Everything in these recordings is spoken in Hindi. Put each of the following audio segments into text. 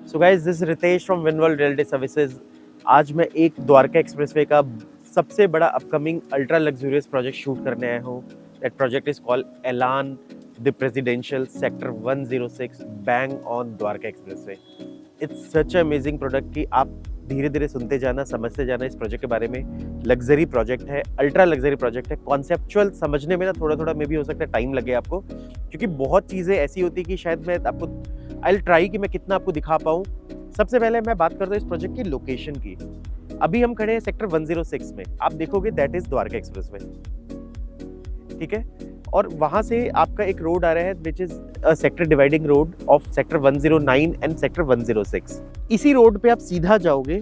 So guys, this Ritesh from Winworld realty services. आज मैं एक द्वारका एक्सप्रेसवे का सबसे बड़ा upcoming ultra luxurious project shoot करने आया हूँ। That project is called Elan the presidential sector 106 bang on Dwarka expressway. It's such amazing product कि आप धीरे धीरे सुनते जाना, समझते जाना इस प्रोजेक्ट के बारे में। लग्जरी प्रोजेक्ट है, अल्ट्रा लग्जरी प्रोजेक्ट है। कॉन्सेप्चुअल समझने में ना थोड़ा थोड़ा मे भी हो सकता है टाइम लगे आपको, क्योंकि बहुत चीज़ें ऐसी होती है कि शायद मैं आपको आई विल ट्राई कि मैं कितना आपको दिखा पाऊँ। सबसे पहले मैं बात करता हूँ इस प्रोजेक्ट की लोकेशन की। अभी हम खड़े हैं सेक्टर 106 में। आप देखोगे दैट इज द्वारका एक्सप्रेसवे, ठीक है। और वहां से आपका एक रोड आ रहा है which is sector dividing road of sector 109 and sector 106। इसी रोड पे आप सीधा जाओगे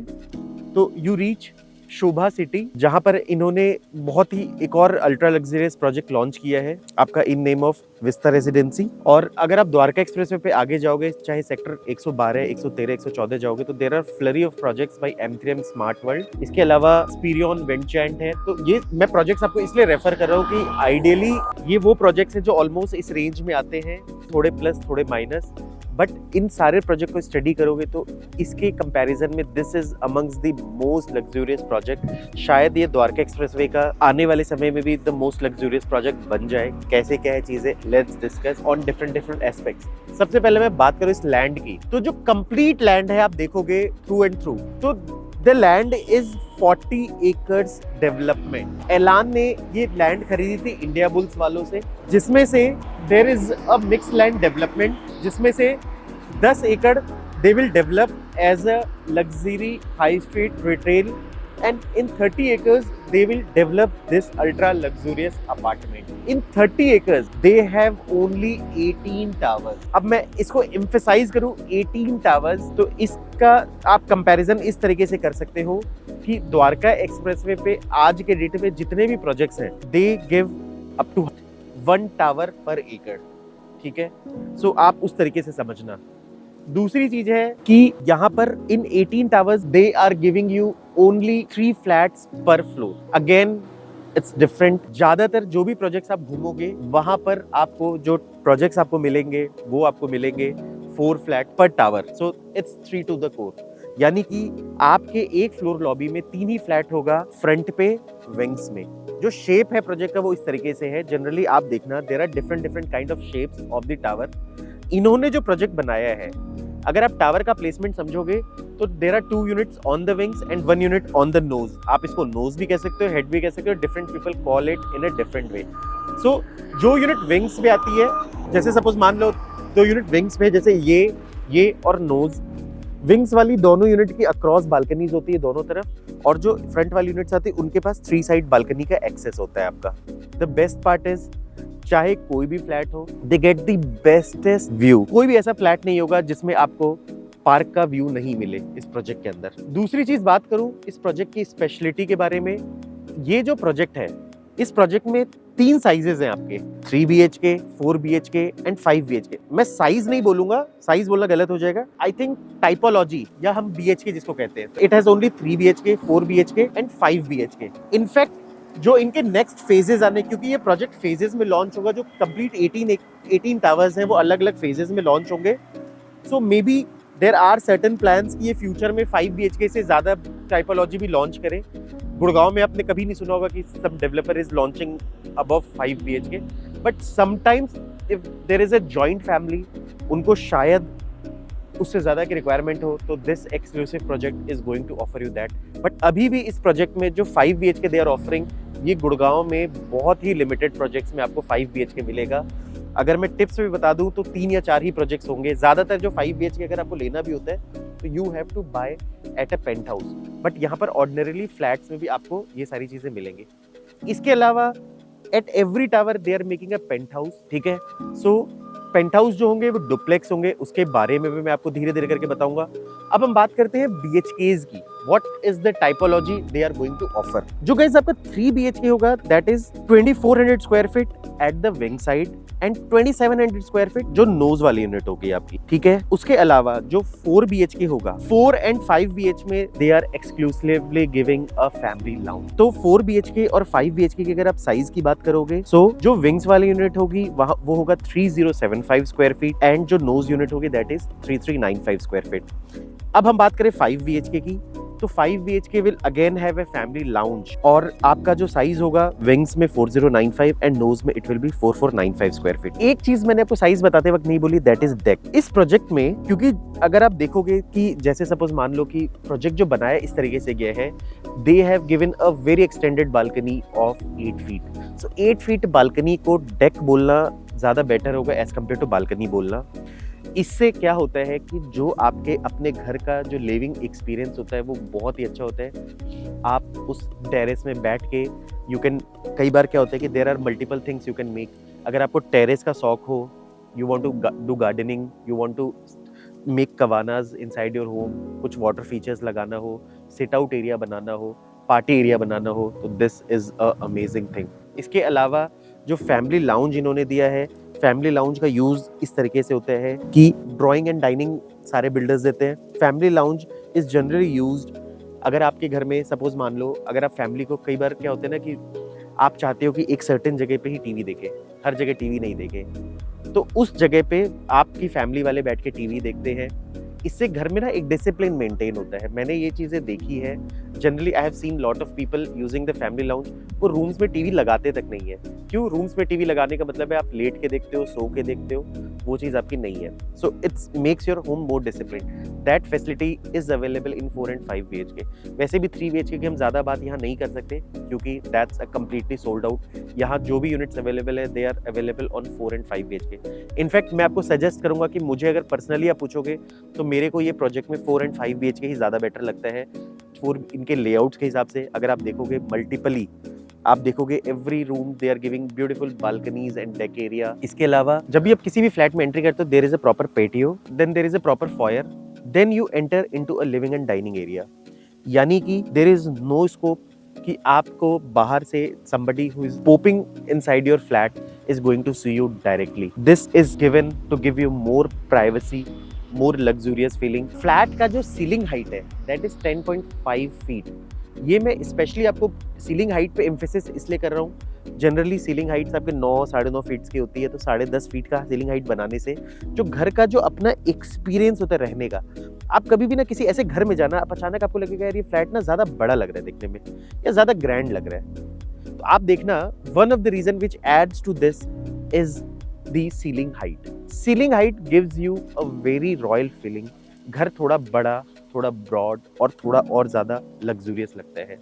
तो यू रीच शोभा सिटी, जहां पर इन्होंने बहुत ही एक और अल्ट्रा लग्जरियस प्रोजेक्ट लॉन्च किया है आपका in name of vista residency. और अगर आप द्वारका एक्सप्रेसवे पे आगे जाओगे, चाहे सेक्टर 112, 113, 114 जाओगे, तो there are flurry of projects by M3M smart world. इसके अलावा स्पीरियन वेंचैंट है। तो ये मैं प्रोजेक्ट्स आपको इसलिए रेफर कर रहा हूँ कि आइडियली ये वो प्रोजेक्ट्स हैं जो ऑलमोस्ट इस रेंज में आते हैं, थोड़े प्लस थोड़े माइनस। बट इन सारे प्रोजेक्ट को स्टडी करोगे तो इसके कंपैरिजन में this is amongst the most luxurious project. शायद ये द्वारका एक्सप्रेसवे का आने वाले समय में भी द मोस्ट लग्जूरियस प्रोजेक्ट बन जाए। कैसे क्या है चीजें, let's discuss on different aspects. सबसे पहले मैं बात करूं इस लैंड की, तो जो कंप्लीट लैंड है आप देखोगे थ्रू एंड थ्रू, तो the land is 40 acres development. एलान ने ये लैंड खरीदी थी इंडिया बुल्स वालों से, जिसमें से there is a mix land development, जिसमें से 10 एकड़ they will develop as a luxury high street retail, and in 30 acres they will develop this ultra luxurious apartment. In 30 acres they have only 18 towers. अब मैं इसको emphasize करूं 18 towers, तो इसका आप कंपैरिजन इस तरीके से कर सकते हो कि द्वारका एक्सप्रेसवे पे आज के डेट में जितने भी प्रोजेक्ट्स हैं they give up to 1 tower per acre, ठीक है। सो आप उस तरीके से समझना। दूसरी चीज है कि यहाँ पर in 18 towers they are giving you only 3 flats per floor. Again it's different. ज्यादातर जो भी प्रोजेक्ट्स आप घूमोगे वहां पर आपको जो प्रोजेक्ट्स आपको मिलेंगे वो आपको मिलेंगे 4 flat per tower. So it's 3 to the core, यानी कि आपके एक फ्लोर लॉबी में 3 ही फ्लैट होगा फ्रंट पे विंग्स में। जो शेप है प्रोजेक्ट का वो इस तरीके से है। जनरली आप देखना there are different kind of shapes of the tower. इन्होंने जो प्रोजेक्ट बनाया है, अगर आप टावर का प्लेसमेंट समझोगे तो there are 2 units on the wings and 1 unit on the nose. आप इसको नोज भी कह सकते हो, हेड भी कह सकते हो। Different people call it in a different way. So जो यूनिट विंग्स पे आती है, जैसे सपोज मान लो 2 यूनिट विंग्स पे, जैसे ये और नोज, विंग्स वाली दोनों यूनिट की अक्रॉस बालकनीज होती है दोनों तरफ, और जो फ्रंट वाली यूनिट्स आती है उनके पास 3 साइड बालकनी का एक्सेस होता है आपका। द बेस्ट पार्ट इज चाहे कोई भी फ्लैट हो, they get the bestest view. कोई भी ऐसा फ्लैट नहीं होगा जिसमें आपको पार्क का व्यू नहीं मिले इस प्रोजेक्ट के अंदर। दूसरी चीज बात करूं इस प्रोजेक्ट की स्पेशलिटी के बारे में, ये जो प्रोजेक्ट है इस प्रोजेक्ट में 3 साइजेस हैं आपके, 3 BHK, 4 BHK एंड 5 BHK। मैं साइज नहीं बोलूंगा, साइज बोलना गलत हो जाएगा। आई थिंक टाइपोलॉजी, या हम BHK जिसको कहते हैं, it has only 3 BHK, 4 BHK and 5 BHK। In fact जो इनके नेक्स्ट फेजेस आने, क्योंकि ये प्रोजेक्ट फेजेस में लॉन्च होगा, जो कंप्लीट 18 टावर्स हैं वो अलग अलग फेजेस में लॉन्च होंगे। So maybe there are certain plans कि ये फ्यूचर में 5 BHK से ज्यादा टाइपोलॉजी भी लॉन्च करें। गुड़गांव में आपने कभी नहीं सुना होगा कि some developer is launching above 5 BHK, but sometimes if there is a joint family, उनको शायद उससे ज्यादा की रिक्वायरमेंट हो, तो this exclusive project is going to offer you that. But अभी भी इस प्रोजेक्ट में जो 5 BHK दे आर ऑफरिंग, ये गुड़गांव में बहुत ही लिमिटेड प्रोजेक्ट्स में आपको 5 BHK मिलेगा। अगर मैं टिप्स भी बता दूं तो 3 या 4 ही प्रोजेक्ट्स होंगे। ज्यादातर जो 5 BHK अगर आपको लेना भी होता है तो you have to buy at a penthouse, but यहाँ पर ऑर्डिनरीली फ्लैट्स में भी आपको ये सारी चीजें मिलेंगी। इसके अलावा at every tower they are making a penthouse, ठीक है। सो पेंट हाउस जो होंगे वो डुप्लेक्स होंगे, उसके बारे में भी मैं आपको धीरे धीरे करके बताऊंगा। अब हम बात करते हैं BHKs की। what is the typology they are going to offer. जो guys आपका 3 BHK होगा, that is 2400 square feet at the wing side and 2700 square feet जो nose वाली यूनिट होगी आपकी, ठीक है। उसके अलावा जो 4 BHK होगा, 4 and 5 BH में they are exclusively giving a family lounge। तो 4 BHK और 5 BHK की अगर आप साइज की बात करोगे, so जो विंग्स वाली यूनिट होगी वहाँ वो होगा 3075 स्क्वायर फीट एंड जो नोज यूनिट होगी that is 3395 स्क्वायर फीट। अब हम बात करें 5 BHK की, तो 5 BHK will again have a family lounge और आपका जो साइज होगा विंग्स में 4095 एंड नोज में it will be 4495 square feet. एक चीज मैंने आपको साइज बताते वक्त नहीं बोली, that is deck। इस प्रोजेक्ट में क्योंकि अगर आप देखोगे कि जैसे सपोज मान लो कि प्रोजेक्ट जो बनाया इस तरीके से गया है, they have given a very extended balcony of 8 feet। so 8 feet balcony को डेक बोलना ज्यादा बेटर होगा एज कम्पेयर टू बालकनी बोलना। इससे क्या होता है कि जो आपके अपने घर का जो लिविंग एक्सपीरियंस होता है वो बहुत ही अच्छा होता है। आप उस टेरेस में बैठ के यू कैन, कई बार क्या होता है कि there are multiple things you can make. अगर आपको टेरेस का शौक हो, you want to do gardening, you want to make cabanas inside your home, कुछ वाटर फीचर्स लगाना हो, सिट आउट एरिया बनाना हो, पार्टी एरिया बनाना हो, तो this is a amazing thing. इसके अलावा जो फैमिली लाउंज इन्होंने दिया है, फैमिली लाउंज का यूज इस तरीके से होता है कि ड्राइंग एंड डाइनिंग सारे बिल्डर्स देते हैं। Family lounge is generally used अगर आपके घर में सपोज मान लो अगर आप फैमिली को, कई बार क्या होता है ना कि आप चाहते हो कि एक सर्टेन जगह पे ही टीवी देखे, हर जगह टीवी नहीं देखे, तो उस जगह पे आपकी फैमिली वाले बैठ के टीवी देखते हैं। इससे घर में ना एक डिसिप्लिन मेंटेन होता है। मैंने ये चीजें देखी है। Generally I have seen lot of people using the family lounge, वो रूम्स में टीवी लगाते तक नहीं है। क्यों? रूम्स में टीवी लगाने का मतलब है आप लेट के देखते हो, सो के देखते हो, वो चीज आपकी नहीं है। So it's makes your home more discipline. That facility is available in 4 and 5 BHK। वैसे भी 3 BHK की हम ज्यादा बात यहाँ नहीं कर सकते क्योंकि that's a completely sold out. यहाँ जो भी यूनिट्स अवेलेबल है they are available on 4 and 5 BHK। In fact मैं आपको सजेस्ट करूंगा कि मुझे अगर पर्सनली आप पूछोगे तो मेरे को ये प्रोजेक्ट में 4 and 5 BHK ही ज्यादा बेटर लगता है। फॉर इनके लेआउट्स के हिसाब से अगर आप देखोगे मल्टीपली, आप देखोगे every room they are giving beautiful balconies and deck area. इसके अलावा जब भी आप किसी भी फ्लैट में एंट्री करते हो, there is a proper patio, then there is a proper foyer, then you enter into a living and dining area. यानी कि देयर इज नो स्कोप कि आपको बाहर से somebody who is popping inside your flat is going to see you directly. This is given to give you more privacy, more luxurious feeling. Flat का जो सीलिंग हाइट है that is 10.5 feet। ये मैं स्पेशली आपको सीलिंग हाइट पे एम्फेसिस इसलिए कर रहा हूँ। जनरली सीलिंग हाइट्स आपके 9 साढ़े 9 फीट की होती है, तो 10.5 फीट का सीलिंग हाइट बनाने से जो घर का जो अपना एक्सपीरियंस होता है रहने का, आप कभी भी ना किसी ऐसे घर में जाना, आप अचानक आपको लगेगा यार ये फ्लैट ना ज्यादा बड़ा लग रहा है देखने में या ज्यादा ग्रैंड लग रहा है। तो आप देखना one of the reason which adds to this is the ceiling height. Ceiling height gives you a very royal feeling. घर थोड़ा बड़ा, थोड़ा ब्रॉड और थोड़ा और ज्यादा लग्जूरियस लगता है।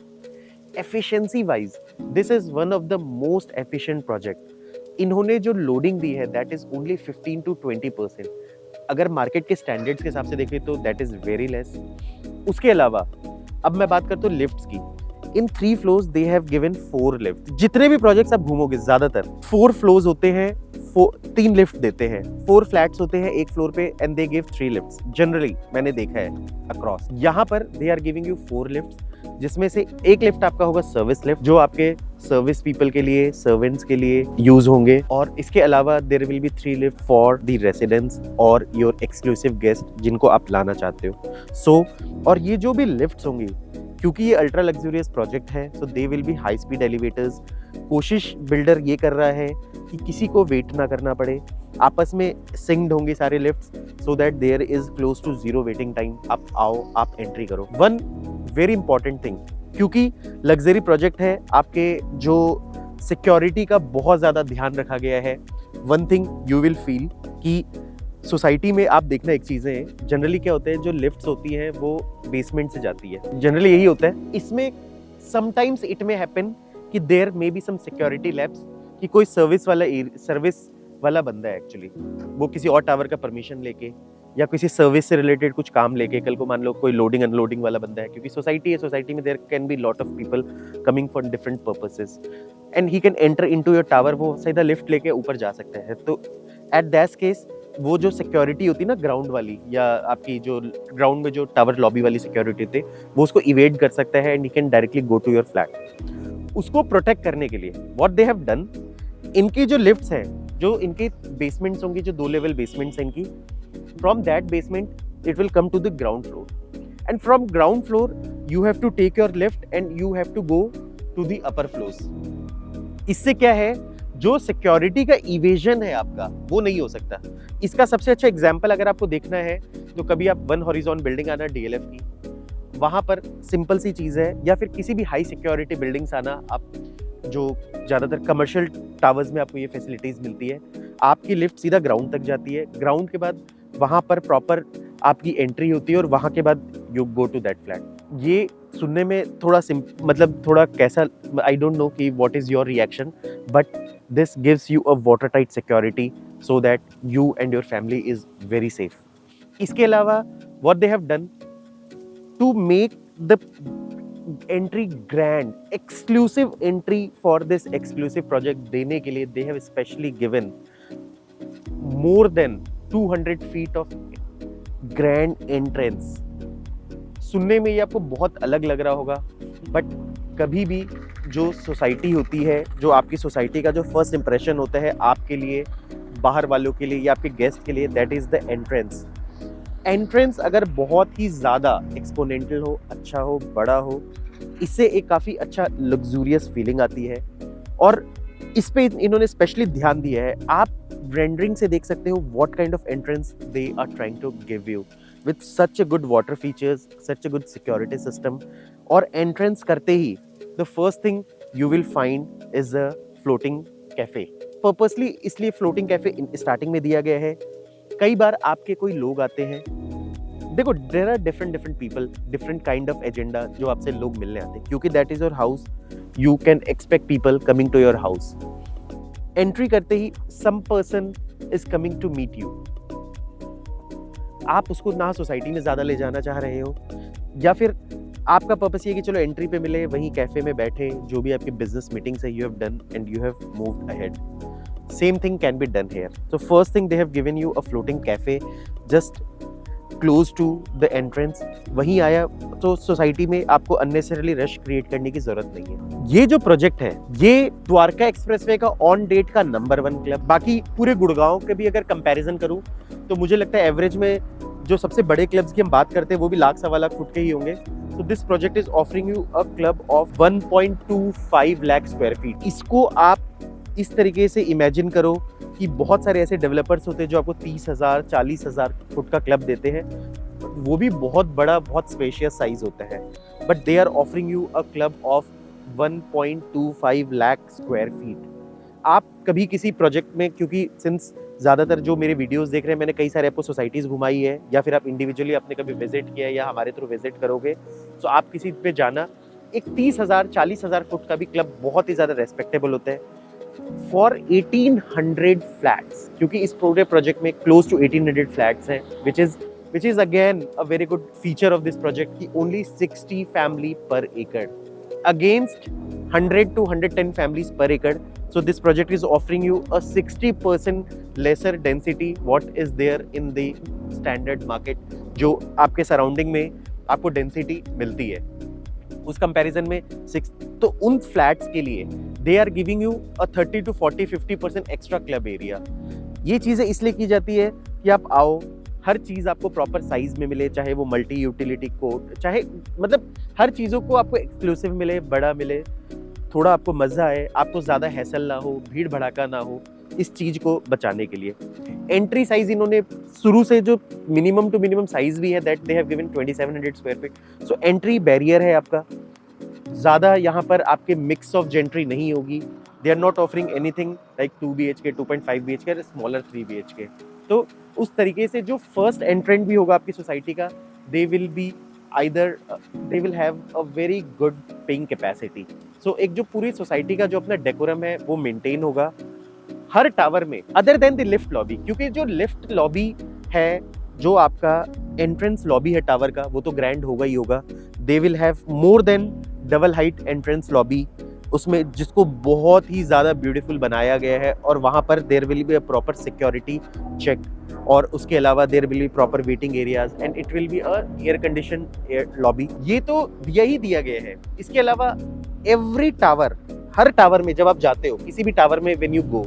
Efficiency wise this is one of the most efficient project. इन्होंने जो लोडिंग दी है दैट इज ओनली 15 to 20%। अगर मार्केट के स्टैंडर्ड्स के हिसाब से देखें तो दैट इज वेरी लेस। उसके अलावा अब मैं बात करता हूँ लिफ्ट्स की। इन 3 floors they have given 4 lift. जितने भी प्रोजेक्ट्स आप घूमोगे ज्यादातर 4 फ्लोर्स होते हैं, 3 लिफ्ट देते हैं। 4 फ्लैट्स होते हैं एक फ्लोर पे and they give 3 lifts. Generally मैंने देखा है अक्रॉस। यहाँ पर they are giving you 4 lifts, जिसमें से एक लिफ्ट आपका होगा सर्विस लिफ्ट, जो आपके सर्विस पीपल के लिए, सर्वेंट्स के लिए यूज होंगे। और इसके अलावा there will be 3 lift for the residents और योर एक्सक्लूसिव गेस्ट जिनको आप लाना चाहते हो। और ये जो भी लिफ्ट्स होंगी, क्योंकि ये अल्ट्रा लग्जूरियस प्रोजेक्ट है, so they will be high speed elevators. कोशिश बिल्डर ये कर रहा है कि किसी को वेट ना करना पड़े, आपस में सिंक्ड होंगे सारे lifts so that there is close to 0 waiting time. आप आओ, आप एंट्री करो। वन वेरी इंपॉर्टेंट थिंग, क्योंकि लग्जरी प्रोजेक्ट है, आपके जो सिक्योरिटी का बहुत ज्यादा ध्यान रखा गया है। One thing you will feel कि सोसाइटी में आप देखना एक चीज़ है, जनरली क्या होता है जो लिफ्ट्स होती हैं वो बेसमेंट से जाती है, जनरली यही होता है। इसमें समटाइम्स इट मे हैपन कि there may be some security lapse, कि कोई सर्विस वाला बंदा है एक्चुअली, वो किसी और टावर का परमिशन लेके या किसी सर्विस से रिलेटेड कुछ काम लेके, कल को मान लो कोई लोडिंग अनलोडिंग वाला बंदा है, क्योंकि सोसाइटी है, सोसाइटी में there can be lot of people coming for different purposes and he can enter into your tower. वो सीधा लिफ्ट लेके ऊपर जा सकता है। तो एट दैट केस वो जो सिक्योरिटी होती है ना ग्राउंड वाली, या आपकी जो ग्राउंड में जो टावर लॉबी वाली सिक्योरिटी होती है, वो उसको इवेड कर सकता है and you can directly go to your flat. उसको प्रोटेक्ट करने के लिए व्हाट दे हैव डन, इनकी जो लिफ्ट्स हैं, जो इनके बेसमेंट्स होंगे, जो 2 लेवल बेसमेंट्स हैं इनकी, from that basement it will come to the ground floor, and from ground floor you have to take your lift and you have to go to the upper floors. इससे क्या है, जो सिक्योरिटी का इवेजन है आपका, वो नहीं हो सकता। इसका सबसे अच्छा एग्जांपल अगर आपको देखना है तो कभी आप वन हॉरिजॉन बिल्डिंग आना डीएलएफ की, वहां पर सिंपल सी चीज है, या फिर किसी भी हाई सिक्योरिटी बिल्डिंग्स आना, आप जो ज्यादातर कमर्शियल टावर्स में आपको ये फैसिलिटीज मिलती है, आपकी लिफ्ट सीधा ग्राउंड तक जाती है, ग्राउंड के बाद वहां पर प्रॉपर आपकी एंट्री होती है और वहां के बाद you go to that flat. ये सुनने में थोड़ा मतलब थोड़ा कैसा, आई डोंट नो कि what is your reaction, but this gives you a watertight security so that you and your family is very safe. इसके अलावा what they have done to make the entry grand, exclusive entry for this exclusive project देने के लिए they have specially given more than 200 feet of grand entrance. सुनने में ये आपको बहुत अलग लग रहा होगा, बट कभी भी जो सोसाइटी होती है, जो आपकी सोसाइटी का जो फर्स्ट इंप्रेशन होता है आपके लिए, बाहर वालों के लिए या आपके गेस्ट के लिए, that is the entrance. Entrance अगर बहुत ही ज़्यादा एक्सपोनेंटल हो, अच्छा हो, बड़ा हो, इससे एक काफ़ी अच्छा लग्जूरियस फीलिंग आती है, और इस पे इन्होंने स्पेशली ध्यान दिया है। आप रेंडरिंग से देख सकते हो what kind of entrance they are trying to give you with such a good water features, such a good security system. और एंट्रेंस करते ही the first thing you will find is a floating cafe. Purposely इसलिए फ्लोटिंग कैफे स्टार्टिंग में दिया गया है। कई बार आपके कोई लोग आते हैं, देखो there are different people, different kind of agenda जो आपसे लोग मिलने आते हैं, क्योंकि that is your house, you can expect people coming to your house. Entry करते ही some person is coming to meet you. आप उसको ना सोसाइटी में ज्यादा ले जाना चाह रहे हो, या फिर आपका पर्पस ये कि चलो एंट्री पे मिले, वहीं कैफे में बैठे, जो भी आपकी बिजनेस मीटिंग्स है you have done and you have moved ahead. Same thing can be done here. So first thing they have given you a floating cafe just close to the entrance. वहीं आया तो सोसाइटी में आपको अननेसेसरली रश क्रिएट करने की जरूरत नहीं है। ये जो प्रोजेक्ट है ये द्वारका एक्सप्रेसवे का ऑन डेट का नंबर 1 क्लब। बाकी पूरे गुड़गांव के भी अगर कंपैरिजन करूं तो मुझे लगता है एवरेज में जो सबसे बड़े क्लब्स की हम बात करते हैं वो भी लाख सवा लाख फुट के ही होंगे। तो this project is offering you a club of 1.25 lakh square feet. इसको आप इस तरीके से इमेजिन करो कि बहुत सारे ऐसे डेवलपर्स होते हैं जो आपको 30,000 40,000 फुट का क्लब देते हैं, वो भी बहुत बड़ा, बहुत स्पेशियस साइज होता है, but they are offering you a club of 1.25 lakh square feet. आप कभी किसी प्रोजेक्ट में, क्योंकि सिंस ज़्यादातर जो मेरे वीडियोस देख रहे हैं, मैंने कई सारे आपको सोसाइटीज़ घुमाई है, या फिर आप इंडिविजुअली आपने कभी विजिट किया है या हमारे थ्रू विजिट करोगे, तो आप किसी पे जाना, एक 30,000 40,000 फुट का भी क्लब बहुत ही ज़्यादा रेस्पेक्टेबल होता है फॉर 1800 फ्लैट्स, क्योंकि इस पूरे प्रोजेक्ट में क्लोज टू 1800 फ्लैट्स हैं, which is again a very good feature of this project कि only 60 family per acre against 100 to 110 families per acre. So this project is offering you a 60% lesser density what is there in the standard market, जो आपके सराउंडिंग में आपको डेंसिटी मिलती है उस कंपैरिजन में 6। तो उन फ्लैट्स के लिए they are giving you a 30 to 40-50% extra club area. ये चीज़ें इसलिए की जाती है कि आप आओ, हर चीज़ आपको प्रॉपर साइज में मिले, चाहे वो मल्टी यूटिलिटी कोर्ट, चाहे मतलब हर चीज़ों को आपको एक्सक्लूसिव मिले, बड़ा मिले, थोड़ा आपको मज़ा आए, आपको ज़्यादा हैसल ना हो, भीड़ भड़ाका ना हो, इस चीज़ को बचाने के लिए एंट्री साइज इन्होंने शुरू से जो मिनिमम टू मिनिमम साइज भी है that they have given 2700 square feet. So entry barrier है आपका, ज़्यादा यहाँ पर आपके मिक्स ऑफ जेंट्री नहीं होगी। They are not offering anything like 2 BHK 2.5 BHK smaller 3 BHK। तो उस तरीके से जो फर्स्ट एंट्रेंट भी होगा आपकी सोसाइटी का, they will be either they will have a very good paying capacity. So एक जो पूरी सोसाइटी का जो अपना डेकोरम है वो मेंटेन होगा हर टावर में, other than the lift lobby, क्योंकि जो लिफ्ट लॉबी है, जो आपका एंट्रेंस लॉबी है टावर का, वो तो ग्रैंड होगा ही होगा। दे will have more than double height entrance lobby, उसमें जिसको बहुत ही ज़्यादा ब्यूटीफुल बनाया गया है, और वहाँ पर there will be a proper security check और उसके अलावा there will be proper waiting areas and it will be a air condition lobby. ये तो दिया ही दिया गया है। इसके अलावा एवरी टावर, हर टावर में जब आप जाते हो, किसी भी टावर में when you go,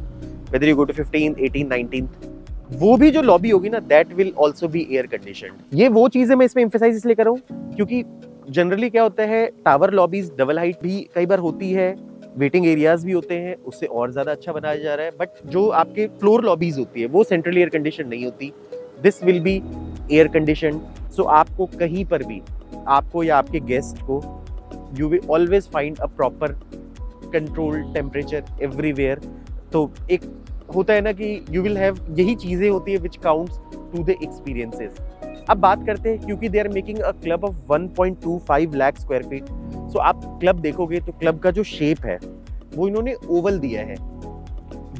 whether you go to 15th 18th 19th, वो भी जो लॉबी होगी ना, that will also be air conditioned. ये वो चीजें मैं इसमें एम्फेसाइज इसलिए कर रहा हूँ क्योंकि जनरली क्या होता है, टावर लॉबीज डबल हाइट भी कई बार होती है, वेटिंग एरियाज भी होते हैं, उससे और ज्यादा अच्छा बनाया जा रहा है। बट जो आपके फ्लोर लॉबीज होती है वो सेंट्रल एयर कंडीशन नहीं होती, this will be air condition. So आपको कहीं पर भी, आपको या आपके गेस्ट को, you will always find a proper control temperature everywhere. तो एक होता है ना कि यू विल हैव, यही चीजें होती है which counts to the experiences. अब बात करते हैं, क्योंकि they are making a club of 1.25 lakh square feet. So आप क्लब देखोगे तो क्लब का जो शेप है वो इन्होंने ओवल दिया है।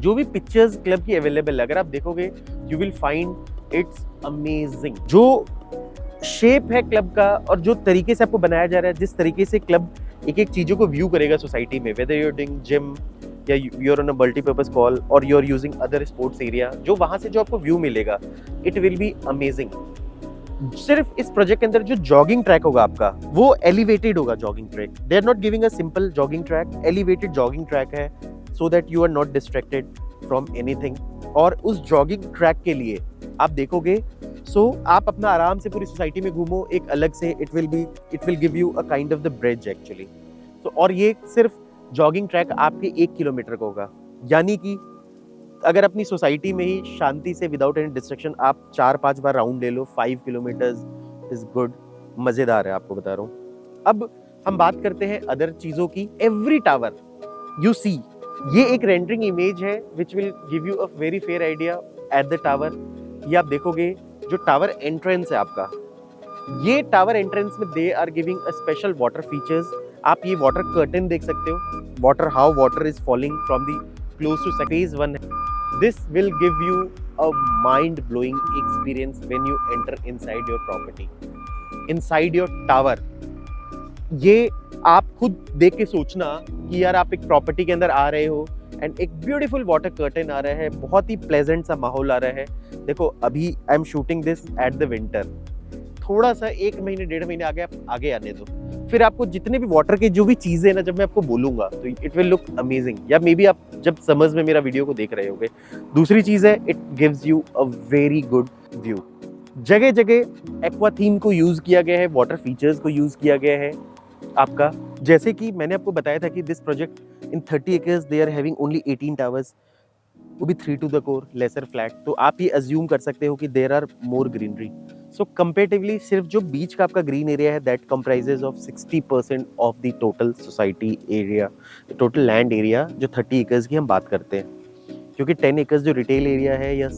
जो भी पिक्चर्स क्लब की अवेलेबल है, अगर आप देखोगे you will find its amazing. जो शेप है क्लब का और जो तरीके से आपको बनाया जा रहा है, जिस तरीके से क्लब एक एक चीजों को व्यू करेगा सोसाइटी में, whether you are doing gym या you are on a multipurpose call और you are using other sports area, जो वहां से जो आपको व्यू मिलेगा, इट विल बी अमेजिंग। सिर्फ इस प्रोजेक्ट के अंदर जो जॉगिंग ट्रैक होगा आपका, वो एलिवेटेड होगा jogging track. They are not giving a simple jogging track, elevated jogging track है, so that you are not distracted from anything. और उस जॉगिंग ट्रैक के लिए आप देखोगे, सो आप अपना आराम से पूरी सोसाइटी में घूमो, एक अलग से it will give you a kind of the bridge actually. तो और ये सिर्फ जॉगिंग ट्रैक आपके 1 किलोमीटर का होगा, यानी कि अगर अपनी सोसाइटी में ही शांति से विदाउट एनी डिस्ट्रक्शन आप 4-5 बार राउंड ले लो, 5 किलोमीटर्स इज गुड, मजेदार है, आपको बता रहा हूँ। अब हम बात करते हैं अदर चीजों की। एवरी टावर यू सी, ये एक रेंडरिंग इमेज है which will give you a very fair idea at the tower. ये आप देखोगे जो टावर एंट्रेंस है आपका, ये टावर एंट्रेंस में they are giving a special water features. आप ये वाटर कर्टन देख सकते हो, water, how water is falling from the close to phase 1। This will give you a mind-blowing experience when you enter inside your property, inside your tower. ये आप खुद देख के सोचना कि यार आप एक प्रॉपर्टी के अंदर आ रहे हो एंड एक ब्यूटीफुल वाटर कर्टन आ रहा है, बहुत ही प्लेजेंट सा माहौल आ रहा है। देखो अभी I am shooting this at the winter, थोड़ा सा 1 महीने 1.5 महीने आगे आने दो, फिर आपको जितने भी वाटर के जो भी चीजें ना, जब मैं आपको बोलूंगा तो इट विल लुक अमेजिंग। या मे बी आप जब समर्स में मेरा वीडियो को देख रहे होगे। दूसरी चीज है, it gives you a very good view. जगह जगह एक्वा थीम को यूज किया गया है, वाटर फीचर्स को यूज किया गया है आपका। जैसे कि मैंने आपको बताया था कि this project in 30 acres they are having only 18 towers, वो भी 3 to the core, lesser flat. तो आप ये अज्यूम कर सकते हो कि there are more greenery. So comparatively सिर्फ जो बीच का आपका ग्रीन एरिया है, that comprises of 60% of the total society area, total land area, जो 30 एकर्स की हम बात करते हैं। क्योंकि 10 एकर्स जो रिटेल एरिया है या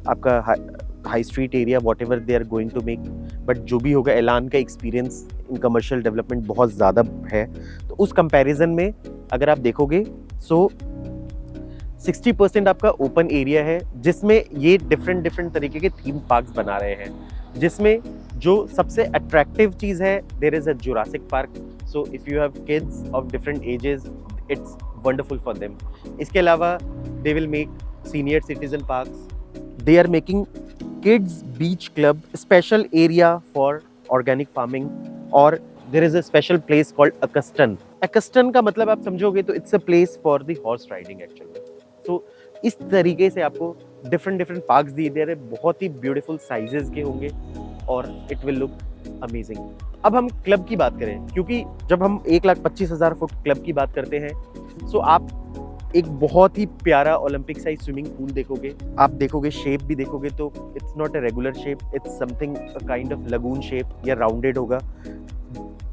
आपका high street area, whatever they are going to make, but जो भी होगा, एलान का एक्सपीरियंस इन कमर्शियल डेवलपमेंट बहुत ज़्यादा है। तो उस कंपैरिजन में अगर आप देखोगे, सो 60% आपका ओपन एरिया है, जिसमें ये डिफरेंट तरीके के थीम पार्क्स बना रहे हैं, जिसमें जो सबसे अट्रैक्टिव चीज़ है, there is a Jurassic Park. So if you have kids of different ages, it's wonderful for them. इसके अलावा they will make senior citizen parks, they are making kids beach club, special area for organic farming, और there is a special place called equestrian. Equestrian का मतलब आप समझोगे तो it's a place for the horse riding actually. तो इस तरीके से आपको डिफरेंट पार्क्स दिए दे रहे, बहुत ही ब्यूटीफुल साइजेस के होंगे और इट विल लुक अमेजिंग। अब हम क्लब की बात करें, क्योंकि जब हम 1,25,000 फुट क्लब की बात करते हैं, सो आप एक बहुत ही प्यारा ओलंपिक साइज स्विमिंग पूल देखोगे। आप देखोगे, शेप भी देखोगे तो it's not a regular shape, it's something kind of lagoon shape या राउंडेड होगा।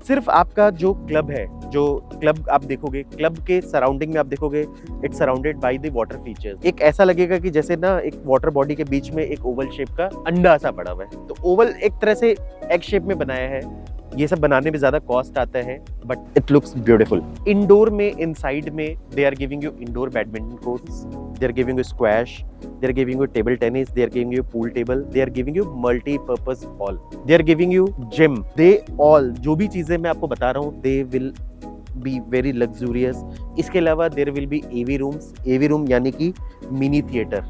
सिर्फ आपका जो क्लब है, जो क्लब आप देखोगे, क्लब के सराउंडिंग में आप देखोगे, it's surrounded by the water features. एक ऐसा लगेगा कि जैसे ना एक वाटर बॉडी के बीच में एक ओवल शेप का अंडा सा पड़ा हुआ है। तो ओवल एक तरह से एग शेप में बनाया है। ये सब बनाने में ज्यादा कॉस्ट आता है, but it looks beautiful. Indoor में, इनसाइड में they are giving you indoor badminton courts, they are giving you squash, they are giving you table tennis, they are giving you pool table, they are giving you multi-purpose hall, they are giving you gym, they all, जो भी चीजें मैं आपको बता रहा हूँ, they will be very luxurious। इसके अलावा there will be AV rooms, AV room यानी कि mini theatre,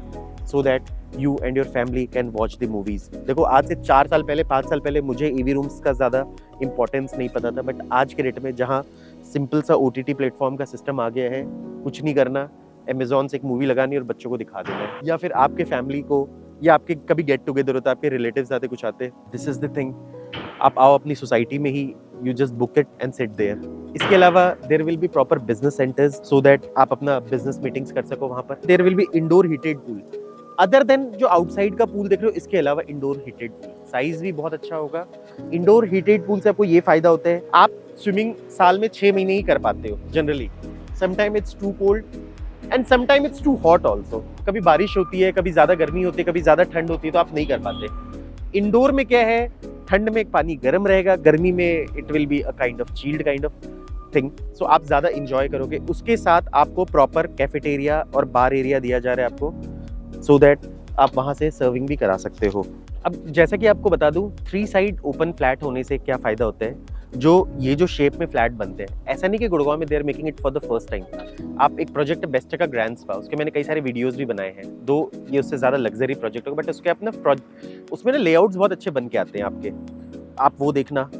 so that you and your family can watch the movies. देखो आज से 4 साल पहले 5 साल पहले मुझे ईवी रूम्स का ज़्यादा इंपॉर्टेंस नहीं पता था, बट आज के डेट में जहाँ सिंपल सा OTT प्लेटफॉर्म का सिस्टम आ गया है, कुछ नहीं करना, अमेजोन से एक मूवी लगानी और बच्चों को दिखा देना है, या फिर आपके फैमिली को, या आपके कभी गेट टुगेदर होता है, आपके रिलेटिव्स आते कुछ आते, दिस इज द थिंग, आप आओ अपनी सोसाइटी में ही, you just book it and sit there. इसके अलावा there will be proper business centres so that आप अपना बिजनेस मीटिंग्स कर सको वहां पर। There will be indoor heated pool, other than जो आउटसाइड का पूल देख रहे हो, इसके अलावा इंडोर हीटेड पूल, साइज भी बहुत अच्छा होगा। इंडोर हीटेड पूल से आपको ये फायदा होता है, आप स्विमिंग साल में 6 महीने ही कर पाते हो generally, sometime it's too cold and sometime it's too hot also, कभी बारिश होती है, कभी ज्यादा गर्मी होती है, कभी ज्यादा ठंड होती है, तो आप नहीं कर पाते। इंडोर में क्या है, ठंड में पानी गर्म रहेगा, गर्मी में it will be a kind of chilled kind of thing, so आप ज्यादा इंजॉय करोगे। उसके साथ आपको प्रॉपर कैफेटेरिया और बार एरिया दिया जा रहा है आपको, सो दैट आप वहां से सर्विंग भी करा सकते हो। अब जैसा कि आपको बता दूं, 3 साइड ओपन फ्लैट होने से क्या फायदा होता है, ये जो शेप में फ्लैट बनते हैं, ऐसा नहीं कि गुड़गांव में they are making it for the first time. आप एक प्रोजेक्ट बेस्ट का ग्रैंड स्पा, उसके मैंने कई सारे वीडियोस भी बनाए हैं, दो ये उससे ज्यादा लग्जरी प्रोजेक्ट होगा, बट उसके अपना उसमें ना लेआउट्स बहुत अच्छे बन के आते हैं आपके, आप वो देखना।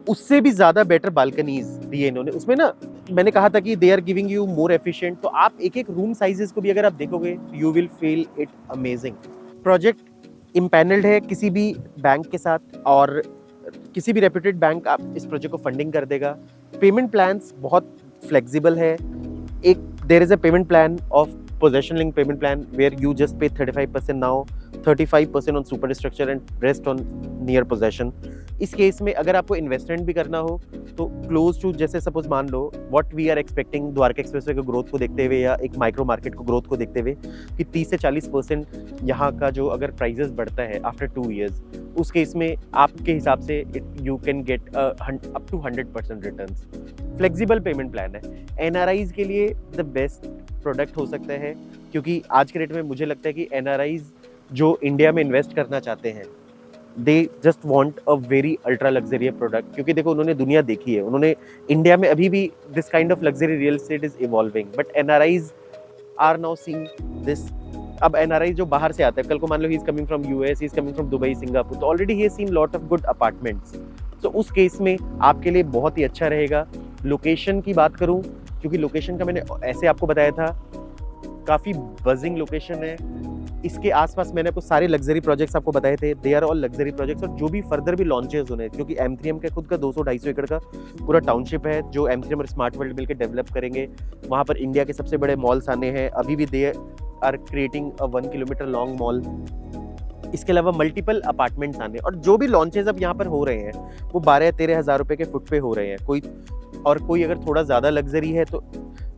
उससे भी ज्यादा बेटर बालकनीज दिए इन्होंने उसमें ना, मैंने कहा था कि they are giving you more efficient, तो आप एक एक रूम साइजेस को भी अगर आप देखोगे, you will feel it amazing. Project empanelled है किसी भी बैंक के साथ, और किसी भी रेप्यूटेड बैंक आप इस प्रोजेक्ट को फंडिंग कर देगा। पेमेंट प्लान्स बहुत फ्लेक्सिबल है, एक there is a payment plan of possession linked payment plan where you just pay 35% now, 35% on superstructure and rest on near possession. इस केस में अगर आपको इन्वेस्टमेंट भी करना हो तो क्लोज टू, जैसे सपोज मान लो what we are expecting Dwarka expressway के ग्रोथ को देखते हुए, या एक माइक्रो मार्केट को ग्रोथ को देखते हुए, कि 30 से 40% यहाँ का जो अगर प्राइजेस बढ़ता है आफ्टर 2 years, उस केस में आपके हिसाब से you can get up to 100% returns. Flexible payment plan है, एनआरआईज के लिए द बेस्ट प्रोडक्ट हो सकता है, क्योंकि आज के डेट में मुझे लगता है कि एनआरआईज जो इंडिया में इन्वेस्ट करना चाहते हैं, they just want a very ultra luxury product, क्योंकि देखो उन्होंने दुनिया देखी है, उन्होंने इंडिया में अभी भी this kind of luxury real estate is evolving, but NRIs are now seeing this. अब एनआरआई जो बाहर से आता है, कल को मान लो he is coming from US, he is coming from Dubai, Singapore, तो already he has seen lot of good apartments, तो उस केस में आपके लिए बहुत ही अच्छा रहेगा। लोकेशन की बात करूं, क्योंकि लोकेशन का मैंने ऐसे आपको बताया था, काफ़ी बजिंग लोकेशन है। इसके आसपास मैंने आपको सारे लग्जरी प्रोजेक्ट्स आपको बताए थे, they are all luxury projects, और जो भी फर्दर भी लॉन्चेस होने, क्योंकि एम3एम का खुद का 200-250 एकड़ का पूरा टाउनशिप है जो एम3एम और स्मार्ट वर्ल्ड मिलकर डेवलप करेंगे। वहाँ पर इंडिया के सबसे बड़े मॉल्स आने हैं, अभी भी they are creating a 1 kilometre long mall. इसके अलावा मल्टीपल अपार्टमेंट्स आने, और जो भी लॉन्चेस अब यहाँ पर हो रहे हैं वो 12-13 हज़ार रुपये के फुट पे हो रहे हैं। कोई अगर थोड़ा ज़्यादा लग्जरी है तो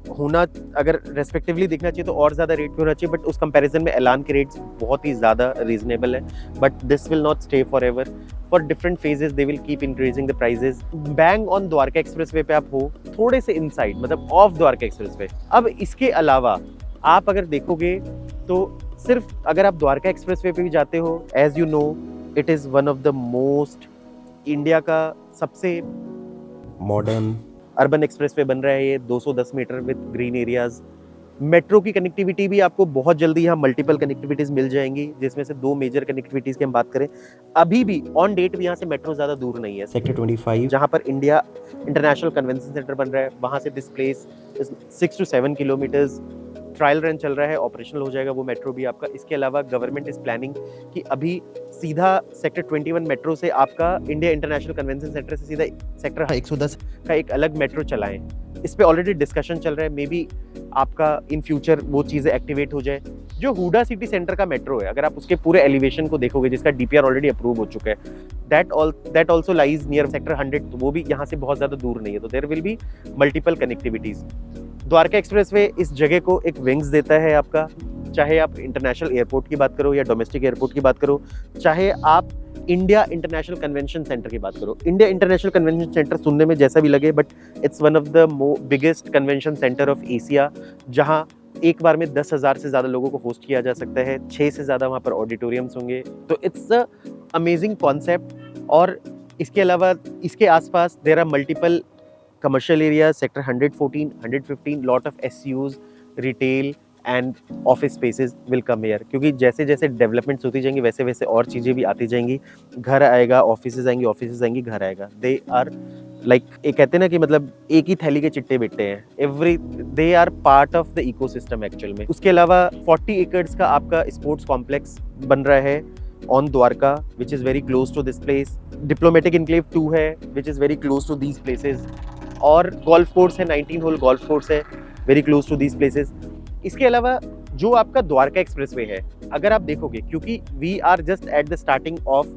होना, अगर रेस्पेक्टिवली देखना चाहिए तो और ज़्यादा रेट पे होना चाहिए, बट उस कंपैरिजन में एलान के रेट्स बहुत ही ज़्यादा रीजनेबल है। But this will not stay forever, for different phases they will keep increasing the prices. Bang on Dwarka expressway पे आप हो, थोड़े से इनसाइड, मतलब ऑफ द्वारका एक्सप्रेसवे। अब इसके अलावा आप अगर देखोगे तो सिर्फ अगर आप द्वारका एक्सप्रेसवे पे भी जाते हो, as you know it is one of the most, India का सबसे मॉडर्न अर्बन एक्सप्रेसवे बन रहा है ये, 210 metre with green areas. Metro की कनेक्टिविटी भी आपको बहुत जल्दी यहाँ मल्टीपल कनेक्टिविटीज मिल जाएंगी, जिसमें से 2 मेजर कनेक्टिविटीज की हम बात करें, अभी भी ऑन डेट भी यहाँ से मेट्रो ज़्यादा दूर नहीं है। सेक्टर 25 जहाँ पर इंडिया इंटरनेशनल कन्वेंशन सेंटर बन रहा है, वहाँ से this place 6 to 7 kilometres, trial run चल रहा है, ऑपरेशनल हो जाएगा वो मेट्रो भी आपका। इसके अलावा गवर्नमेंट इज प्लानिंग कि अभी सीधा सेक्टर 21 मेट्रो से आपका इंडिया इंटरनेशनल कन्वेंशन सेंटर से सीधा सेक्टर 110 का एक अलग मेट्रो चलाएं। इस पे ऑलरेडी डिस्कशन चल रहा है, मे बी आपका इन फ्यूचर वो चीज़ें एक्टिवेट हो जाए। जो हुडा सिटी सेंटर का मेट्रो है, अगर आप उसके पूरे एलिवेशन को देखोगे, जिसका डीपीआर ऑलरेडी अप्रूव हो चुका है, that also lies near sector 100, तो वो भी यहाँ से बहुत ज़्यादा दूर नहीं है, तो there will be multiple connectivities. Dwarka expressway इस जगह को एक विंग्स देता है आपका, चाहे आप इंटरनेशनल एयरपोर्ट की बात करो या डोमेस्टिक एयरपोर्ट की बात करो, चाहे आप इंडिया इंटरनेशनल कन्वेंशन सेंटर की बात करो। इंडिया इंटरनेशनल कन्वेंशन सेंटर सुनने में जैसा भी लगे, but it's one of the biggest convention centre of Asia, जहां एक बार में 10,000 से ज़्यादा लोगों को होस्ट किया जा सकता है, 6 से ज़्यादा वहाँ पर ऑडिटोरियम्स होंगे, तो इट्स अ अमेजिंग कॉन्सेप्ट। और इसके अलावा इसके आसपास there are multiple commercial areas, sector 114, 115, lot of SUs, retail and office spaces will come here, क्योंकि जैसे जैसे डेवलपमेंट्स होती जाएंगी वैसे वैसे और चीज़ें भी आती जाएंगी, घर आएगा, ऑफिसेज आएंगी, घर आएगा। दे आर लाइक एक कहते हैं ना कि मतलब एक ही थैली के चिट्टे बिट्टे हैं, every they are part of the ecosystem actual में। उसके अलावा 40 एकर्स का आपका स्पोर्ट्स कॉम्प्लेक्स बन रहा है on Dwarka, which is very close to this place. Diplomatic enclave 2 है, which is very close to these places, और गोल्फ कोर्स है, 19 होल गोल्फ कोर्स है, very close to these places. इसके अलावा जो आपका द्वारका एक्सप्रेसवे है, अगर आप देखोगे, क्योंकि we are just at the starting of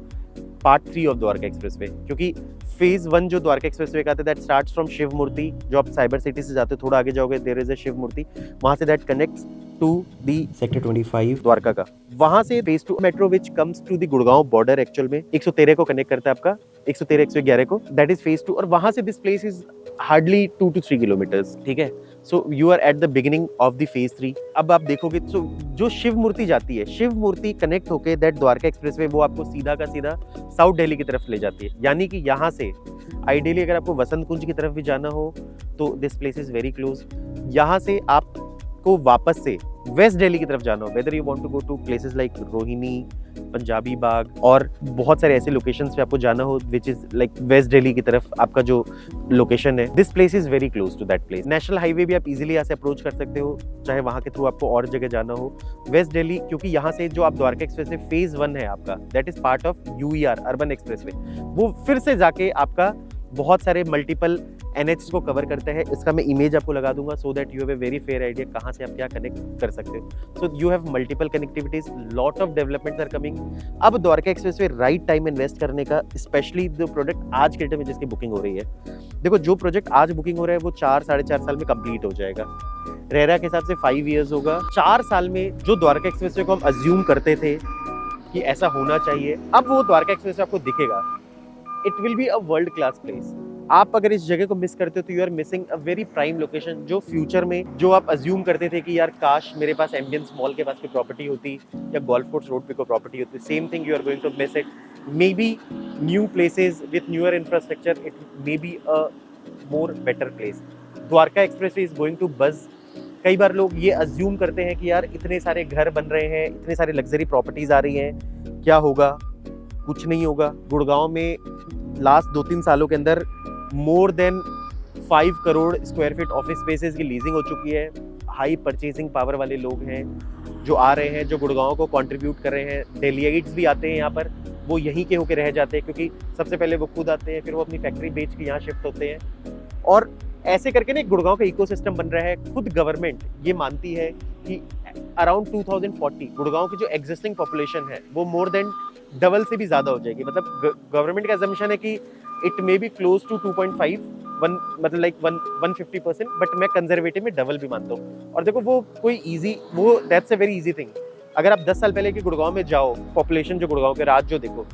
part 3 of Dwarka expressway, क्योंकि फेज 1 जो द्वारका एक्सप्रेसवे का आता है that starts from Shiv Murti, जो आप साइबर सिटी से जाते हो थोड़ा आगे जाओगे there is a Shiv Murti, वहां से that connects to the sector 25 Dwarka का। वहां से phase 2 metro which comes to the Gurgaon border, actual में 113 को कनेक्ट करता है आपका, 113 111 को, दैट इज फेज 2। और वहां से this place is hardly 2 to 3 kilometres, ठीक है। So you are at the beginning of the phase 3। अब आप देखोगे तो जो शिव मूर्ति जाती है, शिव मूर्ति कनेक्ट होके दैट द्वारका एक्सप्रेसवे वो आपको सीधा का सीधा साउथ दिल्ली की तरफ ले जाती है। यानी कि यहाँ से आइडियली अगर आपको वसंत कुंज की तरफ भी जाना हो तो this place is very close. यहाँ से आपको वापस से वेस्ट दिल्ली की तरफ जाना हो, whether you want to go to places like Rohini, Punjabi Bagh और बहुत सारे ऐसे लोकेशंस पे आपको जाना हो which is like west Delhi की तरफ आपका जो लोकेशन है, this place is very close to that place. National highway भी आप इजीली यहाँ से अप्रोच कर सकते हो, चाहे वहाँ के थ्रू आपको और जगह जाना हो। वेस्ट दिल्ली, क्योंकि यहाँ से जो आप द्वारका एक्सप्रेस वे फेज 1 है आपका, that is part of UER urban expressway, वो फिर से जाके आपका बहुत सारे मल्टीपल एनएच को कवर करते हैं। इसका मैं इमेज आपको लगा दूंगा so that you have a very fair idea कहाँ से आप क्या कनेक्ट कर सकते हो। So you have multiple connectivities, lot of developments are coming. अब Dwarka expressway right time invest करने का, स्पेशली जो प्रोडक्ट आज के डेट में जिसकी बुकिंग हो रही है, देखो जो प्रोजेक्ट आज बुकिंग हो रहा है वो 4 साढ़े 4 साल में कंप्लीट हो जाएगा। रेरा के हिसाब से 5 years होगा। 4 साल में जो द्वारका एक्सप्रेसवे को हम अज्यूम करते थे कि ऐसा होना चाहिए, अब वो द्वारका एक्सप्रेसवे आपको दिखेगा। It will be a world class place. आप अगर इस जगह को मिस करते हो तो you are missing a very prime location, जो फ्यूचर में जो आप अज्यूम करते थे कि यार काश मेरे पास एम्बियंस मॉल के पास कोई प्रॉपर्टी होती या गोल्फ कोर्स रोड पे कोई प्रॉपर्टी होती, same thing you are going to miss it. May be new places with newer infrastructure, it may be a more better place. Dwarka expressway is going to buzz. कई बार लोग ये अज्यूम करते हैं कि यार इतने सारे घर बन रहे हैं, इतने सारे लग्जरी प्रॉपर्टीज आ रही हैं, क्या होगा? कुछ नहीं होगा। गुड़गांव में लास्ट 2-3 सालों के अंदर more than 5 crore square feet office spaces की लीजिंग हो चुकी है। हाई परचेजिंग पावर वाले लोग हैं जो आ रहे हैं, जो गुड़गांव को कंट्रीब्यूट कर रहे हैं। दिल्लीइट्स भी आते हैं यहाँ पर, वो यहीं के होके रह जाते हैं, क्योंकि सबसे पहले वो खुद आते हैं, फिर वो अपनी फैक्ट्री बेच के यहाँ शिफ्ट होते हैं। और ऐसे करके ना एक गुड़गांव का इकोसिस्टम बन रहा है। खुद गवर्नमेंट ये मानती है कि अराउंड 2040 गुड़गांव की जो एग्जिस्टिंग पॉपुलेशन है वो मोर देन डबल से भी ज्यादा हो जाएगी। मतलब गवर्नमेंट का assumption है कि it may be close to 2.5 मतलब लाइक 150%, बट मैं कंजर्वेटिव में डबल भी मानता हूँ। और देखो वो कोई इजी, वो that's a very easy thing. अगर आप 10 साल पहले के गुड़गांव में जाओ, पॉपुलेशन जो गुड़गांव के रात जो देखो,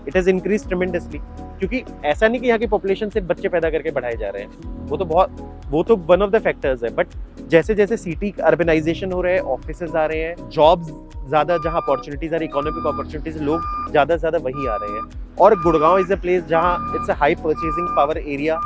इट हैज इंक्रीज ट्रेमेंडसली। क्योंकि ऐसा नहीं कि यहाँ की पॉपुलेशन सिर्फ बच्चे पैदा करके बढ़ाए जा रहे हैं, वो तो वन ऑफ द फैक्टर्स है। बट जैसे जैसे सिटी अर्बनाइजेशन हो रहा है, ऑफिसेज आ रहे हैं, जॉब्स ज्यादा जहाँ अपॉर्चुनिटीज आ रही, इकोनॉमिक अपॉर्चुनिटीज, लोग ज्यादा से ज्यादा वहीं आ रहे हैं। और गुड़गांव इज अ प्लेस जहाँ it's a high purchasing power area,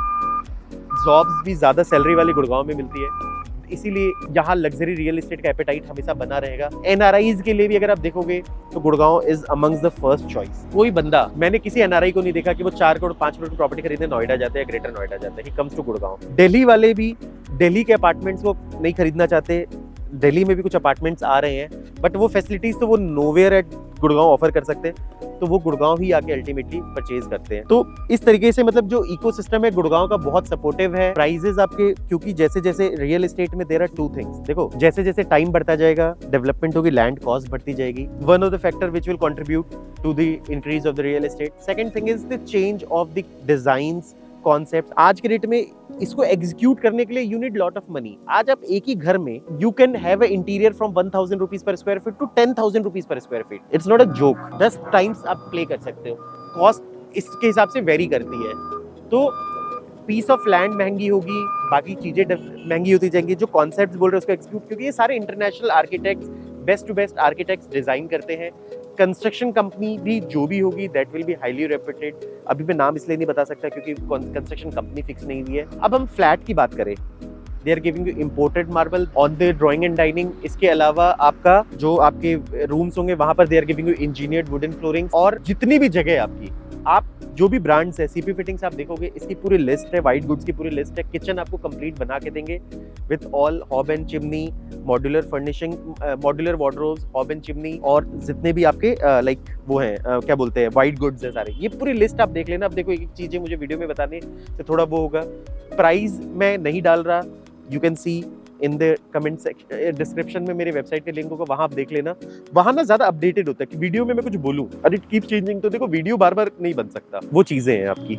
jobs भी ज्यादा सैलरी वाली गुड़गांव में मिलती है, इसीलिए यहाँ लग्जरी रियल एस्टेट का एपेटाइट हमेशा बना रहेगा। एनआरआईज के लिए भी अगर आप देखोगे तो Gurgaon is amongst the first choice. कोई बंदा, मैंने किसी एनआरआई को नहीं देखा कि वो 4 करोड़ 5 करोड़ की प्रॉपर्टी खरीदने नोएडा जाते हैं, ग्रेटर नोएडा जाते हैं। He comes to Gurgaon. Delhi वाले भी दिल्ली के अपार्टमेंट्स को नहीं खरीदना चाहते। दिल्ली में भी कुछ अपार्टमेंट्स आ रहे हैं, बट वो फैसिलिटीज तो वो नोवेयर एट गुड़गांव ऑफर कर सकते हैं, तो वो गुड़गांव ही आके अल्टीमेटली परचेज करते हैं। तो इस तरीके से मतलब जो इकोसिस्टम है गुड़गांव का बहुत सपोर्टिव है। प्राइजेस आपके, क्योंकि जैसे जैसे रियल एस्टेट में देयर आर 2 थिंग्स, देखो जैसे जैसे टाइम बढ़ता जाएगा, डेवलपमेंट होगी, लैंड कॉस्ट बढ़ती जाएगी। One of the factor which will contribute to the increase of the real estate. Second thing is the change of the designs, concept. आज के डेट में इसको एग्जीक्यूट करने के लिए you need lot of money. आज आप एक ही घर में you can have a interior from 1000 rupees per square feet to 10,000 rupees per square feet. It's not a joke. 10 times आप प्ले कर सकते हो। कॉस्ट इसके हिसाब से वेरी करती है। तो पीस ऑफ लैंड महंगी होगी, बाकी चीजें महंगी होती जाएंगी। जो कॉन्सेप्ट बोल रहे हैं उसको एग्जीक्यूट, क्योंकि ये सारे international architects, best to best architects design करते हैं। कंस्ट्रक्शन कंपनी भी जो भी होगी that will be highly reputed. अभी मैं नाम इसलिए नहीं बता सकता क्योंकि कंस्ट्रक्शन कंपनी फिक्स नहीं हुई है। अब हम फ्लैट की बात करें they are giving you imported marble on the drawing and dining. इसके अलावा आपका जो आपके रूम्स होंगे वहां पर they are giving you engineered wooden flooring. और जितनी भी जगह है आपकी, आप जो भी ब्रांड्स है सीपी फिटिंग्स आप देखोगे, इसकी पूरी लिस्ट है, वाइट गुड्स की पूरी लिस्ट है। किचन आपको कंप्लीट बना के देंगे with all hob and chimney, modular furnishing, modular wardrobes, hob and chimney, और जितने भी आपके लाइक वो हैं क्या बोलते हैं वाइट गुड्स है सारे, ये पूरी लिस्ट आप देख लेना। अब देखो एक एक चीजें मुझे वीडियो में बताने से थोड़ा वो होगा। प्राइस मैं नहीं डाल रहा, you can see in the comment section, description में मेरे वेबसाइट के लिंक होगा, वहां आप देख लेना। वहां ना ज्यादा अपडेटेड होता है कि वीडियो में मैं कुछ बोलूं और इट कीप चेंजिंग, तो देखो वीडियो बार बार नहीं बन सकता, वो चीजें हैं आपकी।